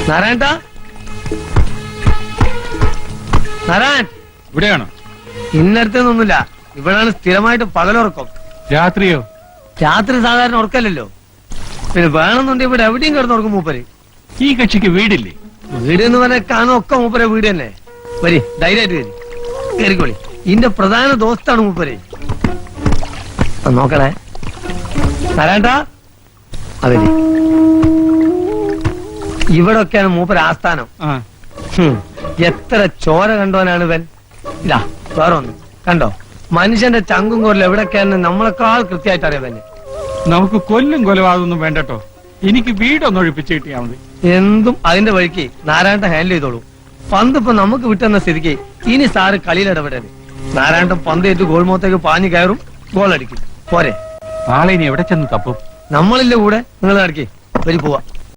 നാരായണ നാരായൺ ഇവിടെയാണോ? ഇന്നടുത്തൊന്നുമില്ല. ഇവിടാണ് സ്ഥിരമായിട്ട് പകലുറക്കം. രാത്രിയോ? രാത്രി സാധാരണ ഉറക്കല്ലോ. പിന്നെ വേണമെന്നുണ്ടെങ്കിൽ ഇവിടെ എവിടെയും കിടന്നുറക്കും മൂപ്പര്. ഈ കക്ഷിക്ക് വീടില്ലേ? വീട് എന്ന് പറഞ്ഞാൽ കാണൊക്കെ മൂപ്പരെ വീട് തന്നെ. വരി, ധൈര്യമായിട്ട് വരി, കേറിക്കോളി. ഇതിന്റെ പ്രധാന ദോസ്താണ് മൂപ്പര്. നോക്കണേ നാരായണ. അതല്ലേ ഇവിടെ ഒക്കെയാണ് മൂപ്പര് ആസ്ഥാനം. എത്ര ചോര കണ്ടോനാണ് ഇവൻ. ഇതാ വേറെ ഒന്ന് കണ്ടോ, മനുഷ്യന്റെ ചങ്കും കോരിൽ എവിടെയൊക്കെയാണ് നമ്മളെക്കാൾ കൃത്യമായിട്ട് അറിയാൻ. നമുക്ക് കൊല്ലും കൊലപാതകമൊന്നും വേണ്ടട്ടോ. എനിക്ക് വീടൊന്നും ഒഴിപ്പിച്ച് കിട്ടിയാൽ മതി. എന്തും അതിന്റെ വഴിക്ക് നാരായണ ഹാൻഡിൽ ചെയ്തോളൂ. പന്ത് ഇപ്പൊ നമുക്ക് വിട്ടെന്ന സ്ഥിതിക്ക് ഇനി സാറ് കളിയിൽ ഇടപെടരുത്. നാരായണൻ പന്ത് ഏറ്റ് ഗോൾ മുഖത്തേക്ക് പാഞ്ഞു കയറും, ഗോൾ അടിക്കും. പോരെ? നാളെ ഇനി എവിടെ ചെന്ന് തപ്പും? നമ്മളില്ല കൂടെ. നിങ്ങൾ നടക്കി വരി പോവാ.